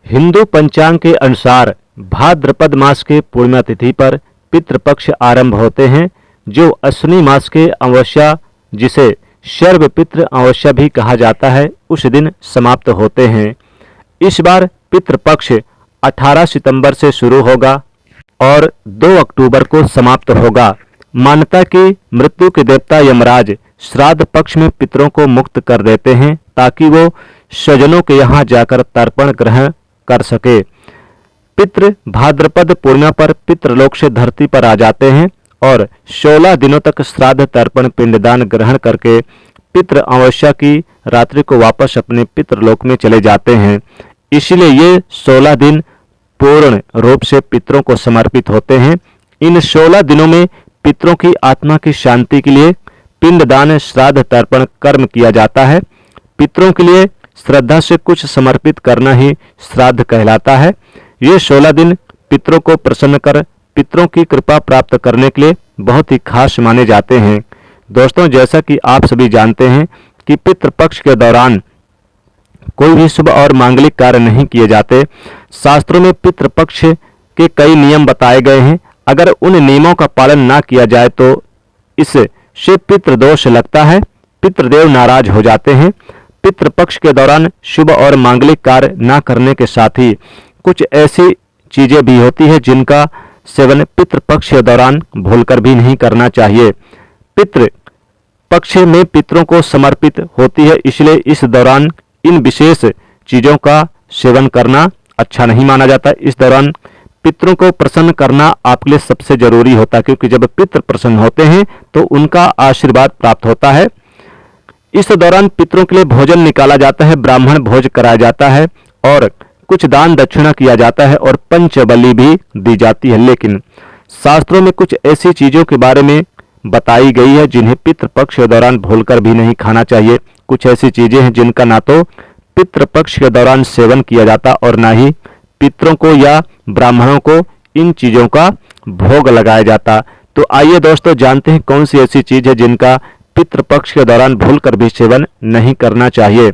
हिंदू पंचांग के अनुसार भाद्रपद मास के पूर्णिमा तिथि पर पितृपक्ष आरंभ होते हैं, जो अश्विनी मास के अमावस्या, जिसे शर्व पितृ अमावस्या भी कहा जाता है, उस दिन समाप्त होते हैं। इस बार पितृपक्ष 18 सितंबर से शुरू होगा और 2 अक्टूबर को समाप्त होगा। मान्यता की मृत्यु के देवता यमराज श्राद्ध पक्ष में पितरों को मुक्त कर देते हैं ताकि वो स्वजनों के यहाँ जाकर तर्पण ग्रहण कर सके। पितृ भाद्रपद पूर्णिमा पर पितृलोक से धरती पर आ जाते हैं और 16 दिनों तक श्राद्ध तर्पण पिंडदान ग्रहण करके पितृ अमावस्या की रात्रि को वापस अपने पितृलोक में चले जाते हैं। इसलिए ये 16 दिन पूर्ण रूप से पितरों को समर्पित होते हैं। इन 16 दिनों में पितरों की आत्मा की शांति के लिए पिंडदान श्राद्ध तर्पण कर्म किया जाता है। पितरों के लिए श्रद्धा से कुछ समर्पित करना ही श्राद्ध कहलाता है। ये 16 दिन पितरों को प्रसन्न कर पितरों की कृपा प्राप्त करने के लिए बहुत ही खास माने जाते हैं। दोस्तों, जैसा कि आप सभी जानते हैं कि पितृपक्ष के दौरान कोई भी शुभ और मांगलिक कार्य नहीं किए जाते। शास्त्रों में पितृपक्ष के कई नियम बताए गए हैं। अगर उन नियमों का पालन ना किया जाए तो इससे पितृदोष लगता है, पितृदेव नाराज हो जाते हैं। पितृपक्ष के दौरान शुभ और मांगलिक कार्य ना करने के साथ ही कुछ ऐसी चीजें भी होती है जिनका सेवन पितृपक्ष के दौरान भूलकर भी नहीं करना चाहिए। पितृ पक्ष में पितरों को समर्पित होती है, इसलिए इस दौरान इन विशेष चीजों का सेवन करना अच्छा नहीं माना जाता। इस दौरान पितरों को प्रसन्न करना आपके लिए सबसे जरूरी होता है, क्योंकि जब पितृ प्रसन्न होते हैं तो उनका आशीर्वाद प्राप्त होता है। इस दौरान पितरों के लिए भोजन निकाला जाता है, ब्राह्मण भोज कराया जाता है और कुछ दान दक्षिणा किया जाता है और पंचबलि भी दी जाती है। लेकिन शास्त्रों में कुछ ऐसी चीजों के बारे में बताई गई है जिन्हें पितृपक्ष के दौरान भूलकर भी नहीं खाना चाहिए। कुछ ऐसी चीजें हैं जिनका ना तो पितृपक्ष के दौरान सेवन किया जाता और ना ही पितरों को या ब्राह्मणों को इन चीजों का भोग लगाया जाता। तो आइए दोस्तों, जानते हैं कौन सी ऐसी चीज है जिनका पितृपक्ष के दौरान भूलकर भी सेवन नहीं करना चाहिए।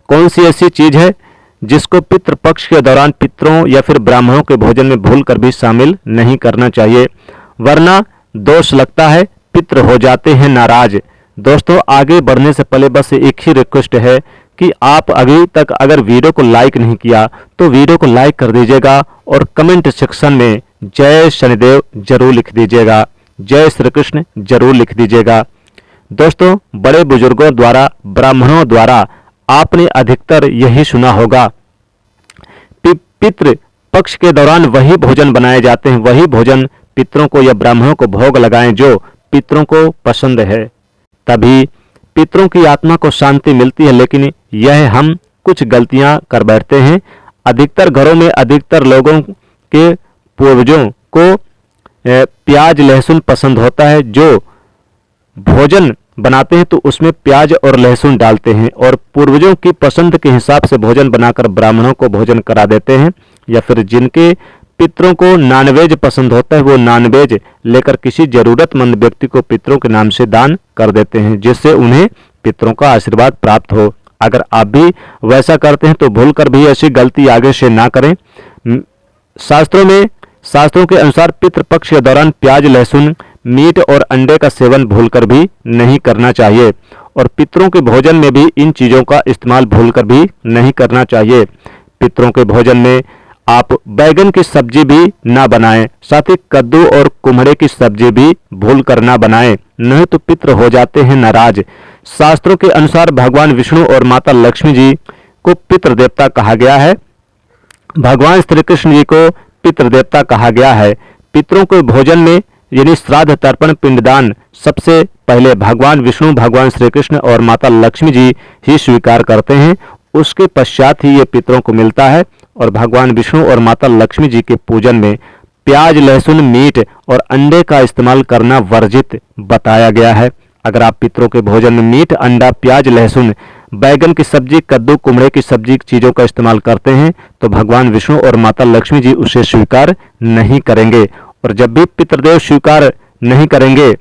कौन सी ऐसी चीज है जिसको पितृपक्ष के दौरान पितरों या फिर ब्राह्मणों के भोजन में भूलकर भी शामिल नहीं करना चाहिए, वरना दोष लगता है, पितृ हो जाते हैं नाराज। दोस्तों, आगे बढ़ने से पहले बस एक ही रिक्वेस्ट है कि आप अभी तक अगर वीडियो को लाइक नहीं किया तो वीडियो को लाइक कर दीजिएगा और कमेंट सेक्शन में जय शनिदेव जरूर लिख दीजिएगा, जय श्री कृष्ण जरूर लिख दीजिएगा। दोस्तों, बड़े बुजुर्गों द्वारा, ब्राह्मणों द्वारा आपने अधिकतर यही सुना होगा, पितृ पक्ष के दौरान वही भोजन बनाए जाते हैं, वही भोजन पितरों को या ब्राह्मणों को भोग लगाएं जो पितरों को पसंद है, तभी पितरों की आत्मा को शांति मिलती है। लेकिन यह हम कुछ गलतियां कर बैठते हैं। अधिकतर घरों में अधिकतर लोगों के पूर्वजों को प्याज लहसुन पसंद होता है। जो भोजन बनाते हैं तो उसमें प्याज और लहसुन डालते हैं और पूर्वजों की पसंद के हिसाब से भोजन बनाकर ब्राह्मणों को भोजन करा देते हैं, या फिर जिनके पितरों को नॉनवेज पसंद होता है वो नॉनवेज लेकर किसी जरूरतमंद व्यक्ति को पितरों के नाम से दान कर देते हैं, जिससे उन्हें पितरों का आशीर्वाद प्राप्त हो। अगर आप भी वैसा करते हैं तो भूलकर भी ऐसी गलती आगे से ना करें। शास्त्रों के अनुसार पितृपक्ष के दौरान प्याज लहसुन मीट और अंडे का सेवन भूलकर भी नहीं करना चाहिए और पितरों के भोजन में भी इन चीजों का इस्तेमाल भूलकर भी नहीं करना चाहिए। पितरों के भोजन में आप बैगन की सब्जी भी ना बनाएं, साथ ही कद्दू और कुम्हड़े की सब्जी भी भूलकर ना बनाएं, नहीं तो पितृ हो जाते हैं नाराज। शास्त्रों के अनुसार भगवान विष्णु और माता लक्ष्मी जी को पितृ देवता कहा गया है। भगवान श्री कृष्ण जी को पितृ देवता कहा गया है। पितरों के भोजन में यानी श्राद्ध तर्पण पिंडदान सबसे पहले भगवान विष्णु, भगवान श्री कृष्ण और माता लक्ष्मी जी ही स्वीकार करते हैं, उसके पश्चात ही ये पितरों को मिलता है। और भगवान विष्णु और माता लक्ष्मी जी के पूजन में प्याज लहसुन मीट और अंडे का इस्तेमाल करना वर्जित बताया गया है। अगर आप पितरों के भोजन में मीट अंडा प्याज लहसुन बैगन की सब्जी कद्दू कुम्हड़े की सब्जी चीजों का इस्तेमाल करते हैं तो भगवान विष्णु और माता लक्ष्मी जी उसे स्वीकार नहीं करेंगे। और जब भी पितृदेव स्वीकार नहीं करेंगे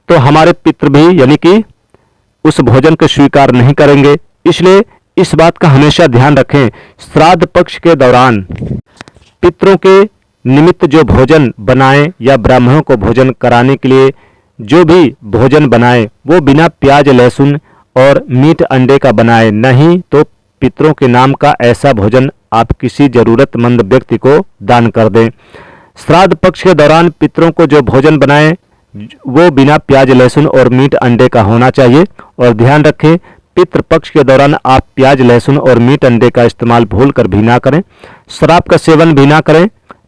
तो हमारे पितृ भी यानी कि उस भोजन को स्वीकार नहीं करेंगे। इसलिए इस बात का हमेशा ध्यान रखें, श्राद्ध पक्ष के दौरान पितरों के निमित्त जो भोजन बनाएं या ब्राह्मणों को भोजन कराने के लिए जो भी भोजन बनाएं वो बिना प्याज लहसुन और मीट अंडे का बनाएं, नहीं तो पितरों के नाम का ऐसा भोजन आप किसी जरूरतमंद व्यक्ति को दान कर दें। श्राद्ध पक्ष के दौरान पितरों को जो भोजन बनाएं वो बिना प्याज लहसुन और मीट अंडे का होना चाहिए। और ध्यान रखें, पितृ पक्ष के दौरान आप प्याज लहसुन और मीट अंडे का इस्तेमाल भूलकर भी ना करें। शराब का सेवन भी ना करें।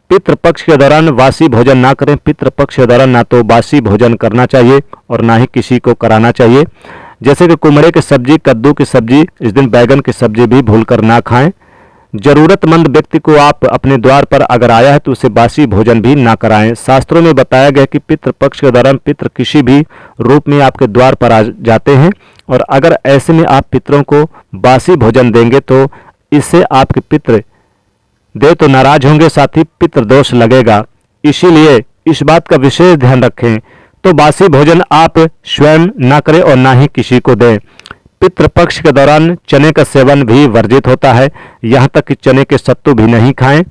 पितृ पक्ष के दौरान वासी भोजन ना करें। पितृ पक्ष के दौरान ना तो बासी भोजन करना चाहिए और ना ही किसी को कराना चाहिए। जैसे कि कुमड़े की सब्जी, कद्दू की सब्जी, इस दिन बैगन की सब्जी भी भूलकर ना खाएं। जरूरतमंद व्यक्ति को आप अपने द्वार पर अगर आया है तो उसे बासी भोजन भी ना कराएं। शास्त्रों में बताया गया कि पितृ पक्ष के दौरान पितृ किसी भी रूप में आपके द्वार पर आ जाते हैं और अगर ऐसे में आप पितरों को बासी भोजन देंगे तो इससे आपके पितृ देव तो नाराज होंगे, साथ ही पितृ दोष लगेगा। इसीलिए इस बात का विशेष ध्यान रखें। तो बासी भोजन आप स्वयं ना करें और ना ही किसी को दें। पितृपक्ष के दौरान चने का सेवन भी वर्जित होता है, यहाँ तक कि चने के सत्तू भी नहीं खाएं।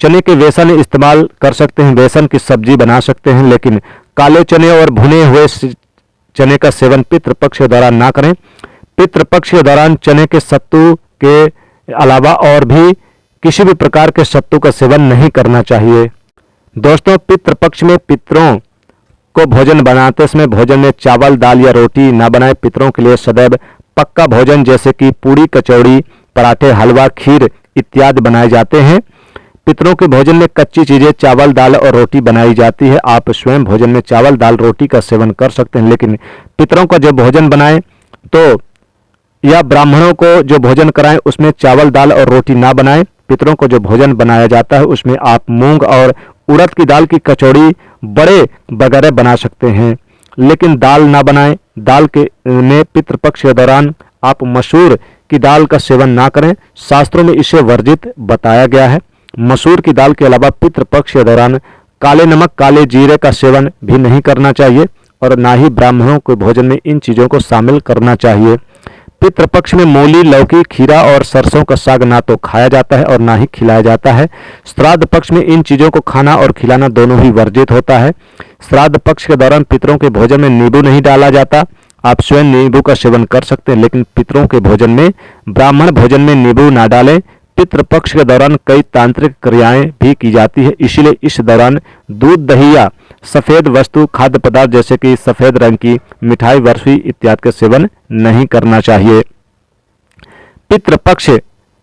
चने के बेसन इस्तेमाल कर सकते हैं, बेसन की सब्जी बना सकते हैं, लेकिन काले चने और भुने हुए चने का सेवन पितृपक्ष के दौरान ना करें। पितृपक्ष के दौरान चने के सत्तू के अलावा और भी किसी भी प्रकार के सत्तू का सेवन नहीं करना चाहिए। दोस्तों, पितृपक्ष में पितरों को भोजन बनाते समय भोजन में चावल, दाल या रोटी ना बनाएं। पितरों के लिए सदैव पक्का भोजन जैसे कि पूड़ी, कचौड़ी, पराठे, हलवा, खीर इत्यादि बनाए जाते हैं। पितरों के भोजन में कच्ची चीजें चावल, दाल और रोटी बनाई जाती है। आप स्वयं भोजन में चावल, दाल, रोटी का सेवन कर सकते हैं, लेकिन पितरों का जो भोजन बनाएं तो या ब्राह्मणों को जो भोजन कराएं उसमें चावल, दाल और रोटी ना बनाएं। पितरों को जो भोजन बनाया जाता है उसमें आप मूंग और उड़द की दाल की कचौड़ी, बड़े वगैरह बना सकते हैं, लेकिन दाल ना बनाएं। दाल के में पितृपक्ष के दौरान आप मसूर की दाल का सेवन ना करें, शास्त्रों में इसे वर्जित बताया गया है। मसूर की दाल के अलावा पितृपक्ष के दौरान काले नमक, काले जीरे का सेवन भी नहीं करना चाहिए और ना ही ब्राह्मणों के भोजन में इन चीज़ों को शामिल करना चाहिए। पितृपक्ष में मूली, लौकी, खीरा और सरसों का साग ना तो खाया जाता है और ना ही खिलाया जाता है। श्राद्ध पक्ष में इन चीज़ों को खाना और खिलाना दोनों ही वर्जित होता है। श्राद्ध पक्ष के दौरान पितरों के भोजन में नींबू नहीं डाला जाता। आप स्वयं नींबू का सेवन कर सकते हैं, लेकिन पितरों के भोजन में, ब्राह्मण भोजन में नींबू ना डालें। पितृपक्ष के दौरान कई तांत्रिक क्रियाएं भी की जाती है, इसीलिए इस दौरान दूध, दही या सफेद वस्तु, खाद्य पदार्थ जैसे कि सफेद रंग की मिठाई, बर्फी इत्यादि का सेवन नहीं करना चाहिए। पितृपक्ष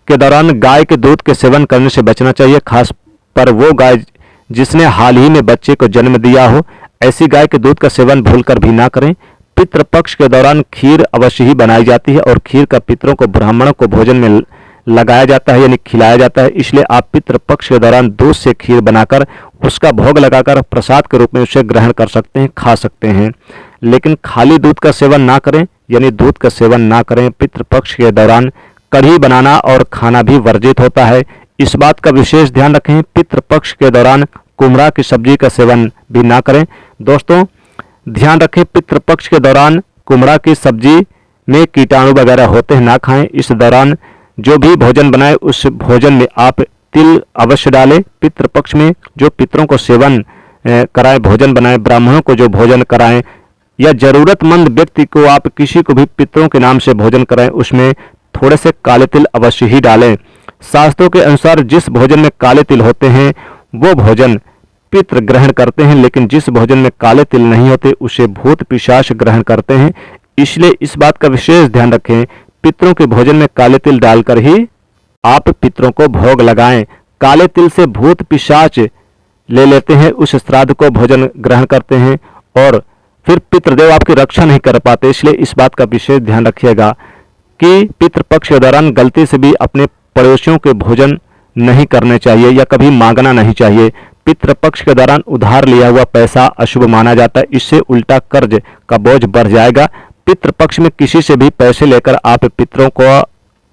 के दौरान गाय के दूध के सेवन करने से बचना चाहिए, खास पर वो गाय जिसने हाल ही में बच्चे को जन्म दिया हो। ऐसी गाय के दूध का सेवन भूलकर भी ना करें। पितृपक्ष के दौरान खीर अवश्य ही बनाई जाती है और खीर का पितरों को, ब्राह्मणों को भोजन में लगाया जाता है, यानी खिलाया जाता है। इसलिए आप पितृपक्ष के दौरान दूध से खीर बनाकर उसका भोग लगाकर प्रसाद के रूप में उसे ग्रहण कर सकते हैं, खा सकते हैं, लेकिन खाली दूध का सेवन ना करें, यानी दूध का सेवन ना करें। पितृपक्ष के दौरान कढ़ी बनाना और खाना भी वर्जित होता है, इस बात का विशेष ध्यान रखें। पितृपक्ष के दौरान कुमड़ा की सब्जी का सेवन भी ना करें। दोस्तों, ध्यान रखें, पितृपक्ष के दौरान कुमड़ा की सब्जी में कीटाणु वगैरह होते हैं, ना खाएं। इस दौरान जो भी भोजन बनाए उस भोजन में आप तिल अवश्य डालें। पितृपक्ष में जो पितरों को सेवन कराएं, भोजन बनाएं, ब्राह्मणों को जो भोजन कराएं या जरूरतमंद व्यक्ति को आप किसी को भी पितरों के नाम से भोजन कराएं, उसमें थोड़े से काले तिल अवश्य ही डालें। शास्त्रों के अनुसार जिस भोजन में काले तिल होते हैं वो भोजन पितृ ग्रहण करते हैं, लेकिन जिस भोजन में काले तिल नहीं होते उसे भूत पिशाच ग्रहण करते हैं। इसलिए इस बात का विशेष ध्यान रखें, पितरों के भोजन में काले तिल डालकर ही आप पितरों को भोग लगाएं। काले तिल से भूत पिशाच ले लेते हैं, उस श्राद्ध को भोजन ग्रहण करते हैं और फिर पितृदेव आपकी रक्षा नहीं कर पाते। इसलिए इस बात का विशेष ध्यान रखिएगा कि पितृपक्ष के दौरान गलती से भी अपने पड़ोसियों के भोजन नहीं करने चाहिए या कभी मांगना नहीं चाहिए। पितृपक्ष के दौरान उधार लिया हुआ पैसा अशुभ माना जाता है, इससे उल्टा कर्ज का बोझ बढ़ जाएगा। पितृपक्ष में किसी से भी पैसे लेकर आप पितरों को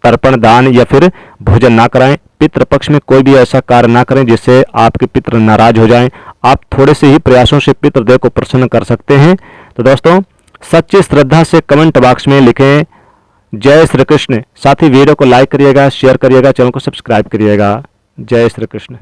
तर्पण, दान या फिर भोजन ना कराएं। पितृपक्ष में कोई भी ऐसा कार्य ना करें जिससे आपके पितृ नाराज हो जाएं। आप थोड़े से ही प्रयासों से पितृदेव को प्रसन्न कर सकते हैं। तो दोस्तों, सच्ची श्रद्धा से कमेंट बॉक्स में लिखें जय श्री कृष्ण। साथ ही वीडियो को लाइक करिएगा, शेयर करिएगा, चैनल को सब्सक्राइब करिएगा। जय श्री कृष्ण।